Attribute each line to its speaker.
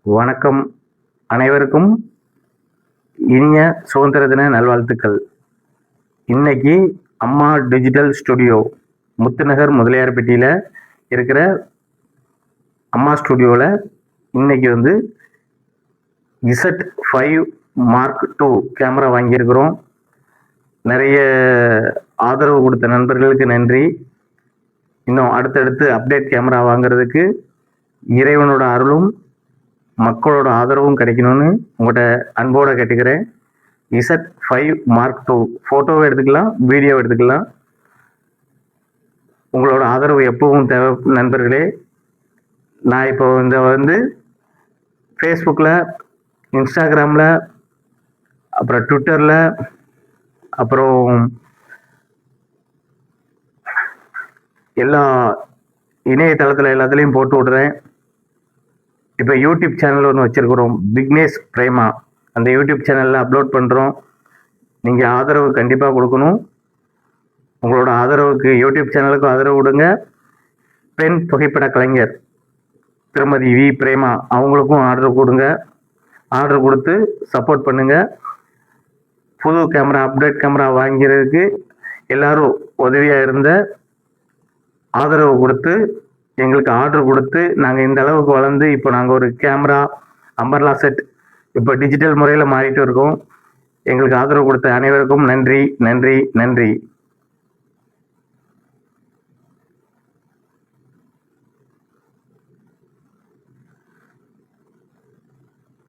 Speaker 1: வணக்கம். அனைவருக்கும் இனிய சுதந்திர தின நல்வாழ்த்துக்கள். இன்னைக்கு அம்மா டிஜிட்டல் ஸ்டுடியோ முத்துநகர் முதலியார்பட்டியில் இருக்கிற அம்மா ஸ்டுடியோவில் இன்னைக்கு Z5 Mark II கேமரா வாங்கியிருக்கிறோம். நிறைய ஆதரவு கொடுத்த நண்பர்களுக்கு நன்றி. இன்னும் அடுத்தடுத்து அப்டேட் கேமரா வாங்குறதுக்கு இறைவனோட அருளும் மக்களோட ஆதரவும் கிடைக்கணும்னு உங்கள்கிட்ட அன்போடு கேட்டுக்கிறேன். Z5 Mark II ஃபோட்டோவை எடுத்துக்கலாம், வீடியோ எடுத்துக்கலாம். உங்களோட ஆதரவு எப்பவும் தேவை நண்பர்களே. நான் இப்போ ஃபேஸ்புக்கில், இன்ஸ்டாகிராமில், அப்புறம் ட்விட்டரில், அப்புறம் எல்லா இணையதளத்தில் எல்லாத்துலேயும் போட்டு விடுறேன். இப்போ யூடியூப் சேனல் ஒன்று வச்சுருக்கிறோம், விக்னேஷ் பிரேமா. அந்த யூடியூப் சேனலில் அப்லோட் பண்ணுறோம். நீங்கள் ஆதரவு கண்டிப்பாக கொடுக்கணும். உங்களோட ஆதரவுக்கு யூடியூப் சேனலுக்கும் ஆதரவு கொடுங்க. பெண் புகைப்பட கலைஞர் திருமதி வி பிரேமா அவங்களுக்கும் ஆர்டர் கொடுங்க. ஆர்டர் கொடுத்து சப்போர்ட் பண்ணுங்கள். புது கேமரா, அப்டேட் கேமரா வாங்கிறதுக்கு எல்லாரும் உதவியாக இருந்த ஆதரவு கொடுத்து எங்களுக்கு ஆர்டர் கொடுத்து நாங்கள் இந்த அளவுக்கு வளர்ந்து இப்போ நாங்கள் ஒரு கேமரா அம்பர்லா செட் இப்போ டிஜிட்டல் முறையில் மாறிட்டு இருக்கோம். எங்களுக்கு ஆதரவு கொடுத்த அனைவருக்கும் நன்றி, நன்றி, நன்றி.